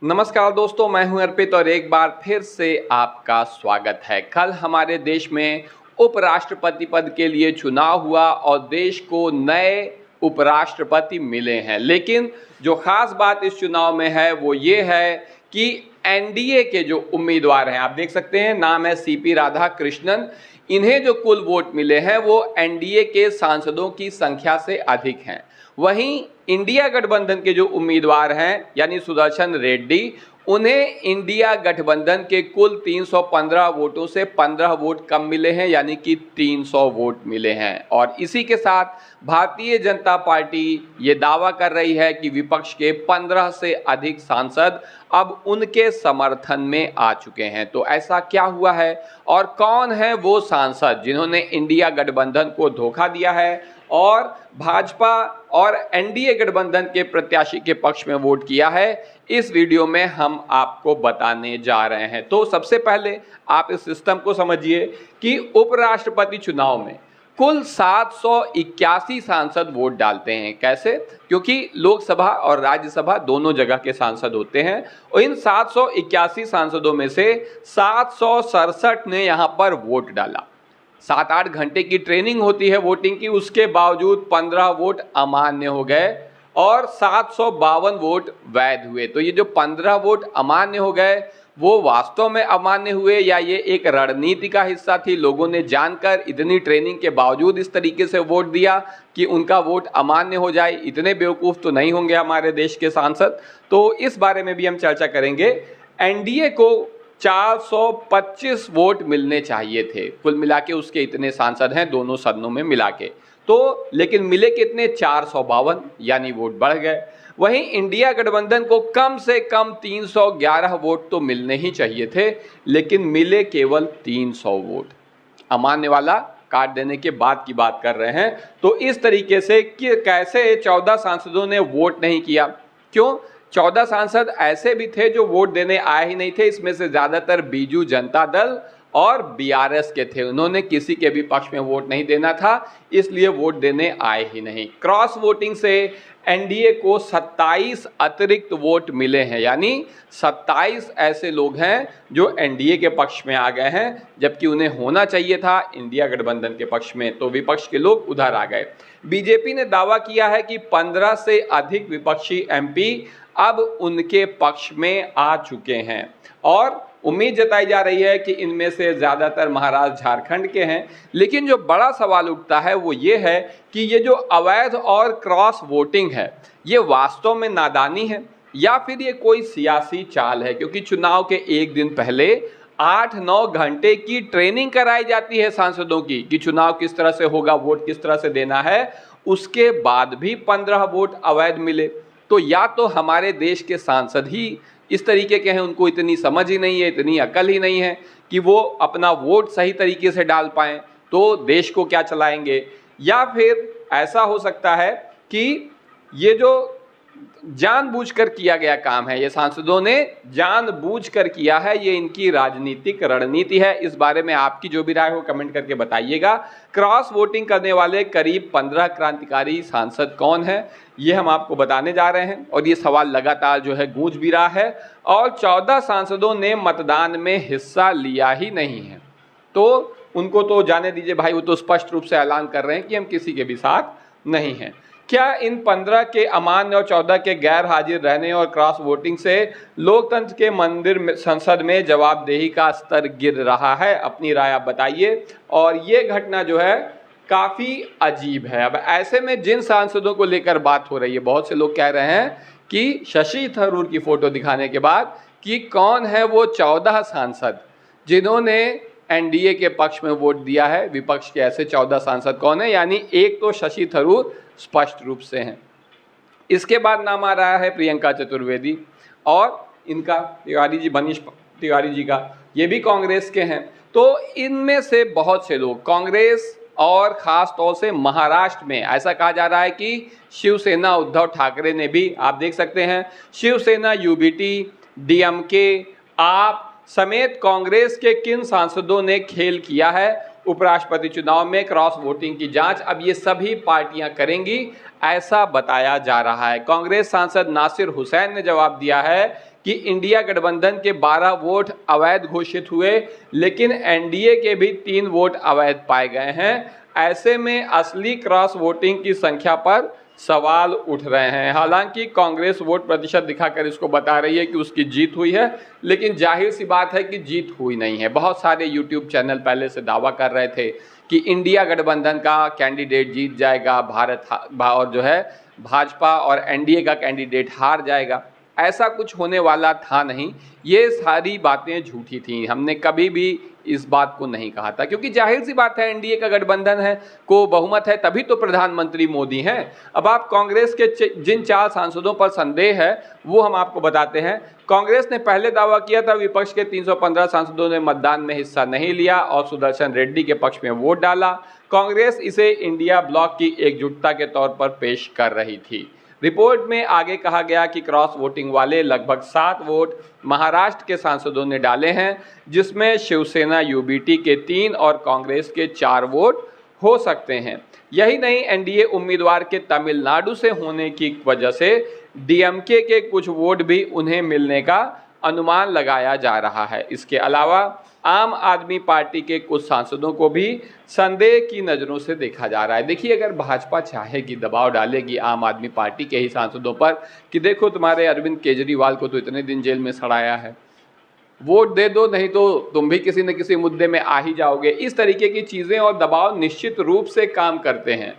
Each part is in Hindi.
नमस्कार दोस्तों, मैं हूं अर्पित और एक बार फिर से आपका स्वागत है। कल हमारे देश में उपराष्ट्रपति पद के लिए चुनाव हुआ और देश को नए उपराष्ट्रपति मिले हैं। लेकिन जो खास बात इस चुनाव में है वो ये है कि एनडीए के जो उम्मीदवार हैं, आप देख सकते हैं, नाम है सीपी राधाकृष्णन। इन्हें जो कुल वोट मिले हैं वो एनडीए के सांसदों की संख्या से अधिक हैं। वहीं इंडिया गठबंधन के जो उम्मीदवार हैं यानी सुदर्शन रेड्डी, उन्हें इंडिया गठबंधन के कुल 315 वोटों से 15 वोट कम मिले हैं, यानी कि 300 वोट मिले हैं। और इसी के साथ भारतीय जनता पार्टी ये दावा कर रही है कि विपक्ष के 15 से अधिक सांसद अब उनके समर्थन में आ चुके हैं। तो ऐसा क्या हुआ है और कौन है वो सांसद जिन्होंने इंडिया गठबंधन को धोखा दिया है और भाजपा और एनडीए गठबंधन के प्रत्याशी के पक्ष में वोट किया है, इस वीडियो में हम आपको बताने जा रहे हैं। तो सबसे पहले आप इस सिस्टम को समझिए कि उपराष्ट्रपति चुनाव में कुल 781 सांसद वोट डालते हैं। कैसे? क्योंकि लोकसभा और राज्यसभा दोनों जगह के सांसद होते हैं और इन 781 सांसदों में से 767 ने यहाँ पर वोट डाला। 7-8 घंटे की ट्रेनिंग होती है वोटिंग की, उसके बावजूद 15 वोट अमान्य हो गए और 752 वोट वैध हुए। तो ये जो 15 वोट अमान्य हो गए वो वास्तव में अमान्य हुए या ये एक रणनीति का हिस्सा थी? लोगों ने जानकर इतनी ट्रेनिंग के बावजूद इस तरीके से वोट दिया कि उनका वोट अमान्य हो जाए। इतने बेवकूफ़ तो नहीं होंगे हमारे देश के सांसद। तो इस बारे में भी हम चर्चा करेंगे। एनडीए को 425 वोट मिलने चाहिए थे, कुल मिला के उसके इतने सांसद हैं दोनों सदनों में मिला के, तो लेकिन मिले कितने? 452, यानी वोट बढ़ गए। वहीं इंडिया गठबंधन को कम से कम 311 वोट तो मिलने ही चाहिए थे, लेकिन मिले केवल 300 वोट। अमान्य वाला काट देने के बाद की बात कर रहे हैं। तो इस तरीके से कि कैसे 14 सांसदों ने वोट नहीं किया? क्यों? 14 सांसद ऐसे भी थे जो वोट देने आए ही नहीं थे। इसमें से ज़्यादातर बीजू जनता दल और बीआरएस के थे। उन्होंने किसी के भी पक्ष में वोट नहीं देना था, इसलिए वोट देने आए ही नहीं। क्रॉस वोटिंग से एनडीए को 27 अतिरिक्त वोट मिले हैं, यानी 27 ऐसे लोग हैं जो एनडीए के पक्ष में आ गए हैं, जबकि उन्हें होना चाहिए था इंडिया गठबंधन के पक्ष में। तो विपक्ष के लोग उधर आ गए। बीजेपी ने दावा किया है कि 15 से अधिक विपक्षी एमपी अब उनके पक्ष में आ चुके हैं और उम्मीद जताई जा रही है कि इनमें से ज़्यादातर महाराष्ट्र झारखंड के हैं। लेकिन जो बड़ा सवाल उठता है वो ये है कि ये जो अवैध और क्रॉस वोटिंग है, ये वास्तव में नादानी है या फिर ये कोई सियासी चाल है? क्योंकि चुनाव के एक दिन पहले 8-9 घंटे की ट्रेनिंग कराई जाती है सांसदों की कि चुनाव किस तरह से होगा, वोट किस तरह से देना है। उसके बाद भी 15 वोट अवैध मिले। तो या तो हमारे देश के सांसद ही इस तरीके के हैं, उनको इतनी समझ ही नहीं है, इतनी अकल ही नहीं है कि वो अपना वोट सही तरीके से डाल पाएँ, तो देश को क्या चलाएंगे? या फिर ऐसा हो सकता है कि ये जो जानबूझकर किया गया काम है, ये सांसदों ने जानबूझकर किया है, ये इनकी राजनीतिक रणनीति है। इस बारे में आपकी जो भी राय हो कमेंट करके बताइएगा। क्रॉस वोटिंग करने वाले करीब 15 क्रांतिकारी सांसद कौन है, ये हम आपको बताने जा रहे हैं और ये सवाल लगातार जो है गूंज भी रहा है। और 14 सांसदों ने मतदान में हिस्सा लिया ही नहीं है, तो उनको तो जाने दीजिए भाई, वो तो स्पष्ट रूप से ऐलान कर रहे हैं कि हम किसी के भी साथ नहीं हैं। क्या इन 15 के अमान्य और 14 के गैर हाजिर रहने और क्रॉस वोटिंग से लोकतंत्र के मंदिर में, संसद में जवाबदेही का स्तर गिर रहा है? अपनी राय आप बताइए। और ये घटना जो है काफ़ी अजीब है। अब ऐसे में जिन सांसदों को लेकर बात हो रही है, बहुत से लोग कह रहे हैं कि शशि थरूर की फ़ोटो दिखाने के बाद कि कौन है वो 14 सांसद जिन्होंने एनडीए के पक्ष में वोट दिया है। विपक्ष के ऐसे 14 सांसद कौन है? यानी एक तो शशि थरूर स्पष्ट रूप से हैं। इसके बाद नाम आ रहा है प्रियंका चतुर्वेदी और इनका तिवारी जी, मनीष तिवारी जी का, ये भी कांग्रेस के हैं। तो इनमें से बहुत से लोग कांग्रेस और ख़ास तौर से महाराष्ट्र में ऐसा कहा जा रहा है कि शिवसेना उद्धव ठाकरे ने भी, आप देख सकते हैं, शिवसेना, यूबीटी, डीएमके, आप समेत कांग्रेस के किन सांसदों ने खेल किया है उपराष्ट्रपति चुनाव में क्रॉस वोटिंग की जांच अब ये सभी पार्टियां करेंगी, ऐसा बताया जा रहा है। कांग्रेस सांसद नासिर हुसैन ने जवाब दिया है कि इंडिया गठबंधन के 12 वोट अवैध घोषित हुए, लेकिन एनडीए के भी 3 वोट अवैध पाए गए हैं। ऐसे में असली क्रॉस वोटिंग की संख्या पर सवाल उठ रहे हैं। हालांकि कांग्रेस वोट प्रतिशत दिखाकर इसको बता रही है कि उसकी जीत हुई है, लेकिन जाहिर सी बात है कि जीत हुई नहीं है। बहुत सारे यूट्यूब चैनल पहले से दावा कर रहे थे कि इंडिया गठबंधन का कैंडिडेट जीत जाएगा, और जो है भाजपा और एनडीए का कैंडिडेट हार जाएगा। ऐसा कुछ होने वाला था नहीं, ये सारी बातें झूठी थी। हमने कभी भी इस बात को नहीं कहा था, क्योंकि जाहिर सी बात है एनडीए का गठबंधन है, को बहुमत है, तभी तो प्रधानमंत्री मोदी हैं। अब आप कांग्रेस के जिन 4 सांसदों पर संदेह है वो हम आपको बताते हैं। कांग्रेस ने पहले दावा किया था, विपक्ष के 315 सांसदों ने मतदान में हिस्सा नहीं लिया और सुदर्शन रेड्डी के पक्ष में वोट डाला। कांग्रेस इसे इंडिया ब्लॉक की एकजुटता के तौर पर पेश कर रही थी। रिपोर्ट में आगे कहा गया कि क्रॉस वोटिंग वाले लगभग 7 वोट महाराष्ट्र के सांसदों ने डाले हैं, जिसमें शिवसेना यूबीटी के 3 और कांग्रेस के 4 वोट हो सकते हैं। यही नहीं, एनडीए उम्मीदवार के तमिलनाडु से होने की वजह से डीएमके के कुछ वोट भी उन्हें मिलने का अनुमान लगाया जा रहा है। इसके अलावा आम आदमी पार्टी के कुछ सांसदों को भी संदेह की नज़रों से देखा जा रहा है। देखिए, अगर भाजपा चाहेगी, दबाव डालेगी आम आदमी पार्टी के ही सांसदों पर कि देखो तुम्हारे अरविंद केजरीवाल को तो इतने दिन जेल में सड़ाया है, वोट दे दो, नहीं तो तुम भी किसी न किसी मुद्दे में आ ही जाओगे। इस तरीके की चीज़ें और दबाव निश्चित रूप से काम करते हैं।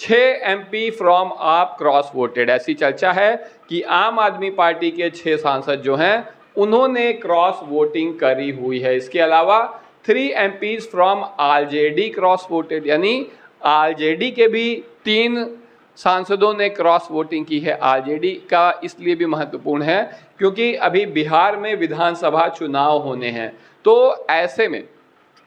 6 एमपी फ्रॉम आप क्रॉस वोटेड, ऐसी चर्चा है कि आम आदमी पार्टी के 6 सांसद जो हैं उन्होंने क्रॉस वोटिंग करी हुई है। इसके अलावा 3 MPs from RJD cross voted, यानी आरजेडी के भी 3 सांसदों ने क्रॉस वोटिंग की है। आरजेडी का इसलिए भी महत्वपूर्ण है क्योंकि अभी बिहार में विधानसभा चुनाव होने हैं। तो ऐसे में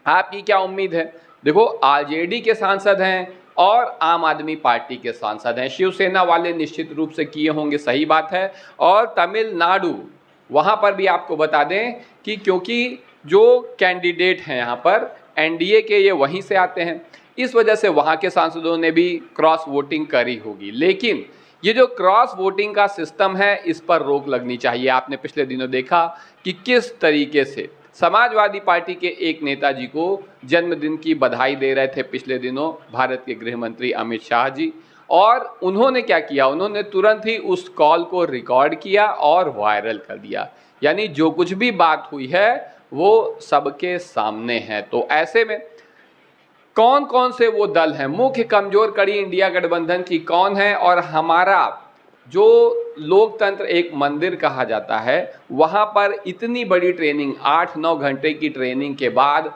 आपकी क्या उम्मीद है? देखो, आरजेडी के सांसद हैं और आम आदमी पार्टी के सांसद हैं। शिवसेना वाले निश्चित रूप से किए होंगे, सही बात है। और तमिलनाडु, वहाँ पर भी आपको बता दें कि क्योंकि जो कैंडिडेट हैं यहाँ पर एनडीए के, ये वहीं से आते हैं, इस वजह से वहाँ के सांसदों ने भी क्रॉस वोटिंग करी होगी। लेकिन ये जो क्रॉस वोटिंग का सिस्टम है, इस पर रोक लगनी चाहिए। आपने पिछले दिनों देखा कि किस तरीके से समाजवादी पार्टी के एक नेताजी को जन्मदिन की बधाई दे रहे थे पिछले दिनों भारत के गृह मंत्री अमित शाह जी, और उन्होंने क्या किया, उन्होंने तुरंत ही उस कॉल को रिकॉर्ड किया और वायरल कर दिया। यानी जो कुछ भी बात हुई है वो सबके सामने है। तो ऐसे में कौन कौन से वो दल हैं, मुख्य कमजोर कड़ी इंडिया गठबंधन की कौन है, और हमारा जो लोकतंत्र एक मंदिर कहा जाता है, वहाँ पर इतनी बड़ी ट्रेनिंग, 8-9 घंटे की ट्रेनिंग के बाद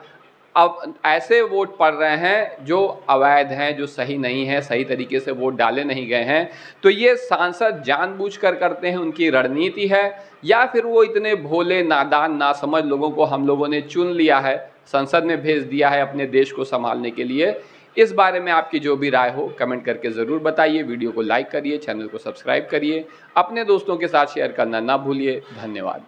अब ऐसे वोट पड़ रहे हैं जो अवैध हैं, जो सही नहीं है, सही तरीके से वोट डाले नहीं गए हैं। तो ये सांसद जानबूझकर करते हैं, उनकी रणनीति है, या फिर वो इतने भोले, नादान, नासमझ लोगों को हम लोगों ने चुन लिया है, संसद में भेज दिया है अपने देश को संभालने के लिए? इस बारे में आपकी जो भी राय हो कमेंट करके ज़रूर बताइए। वीडियो को लाइक करिए, चैनल को सब्सक्राइब करिए, अपने दोस्तों के साथ शेयर करना ना भूलिए। धन्यवाद।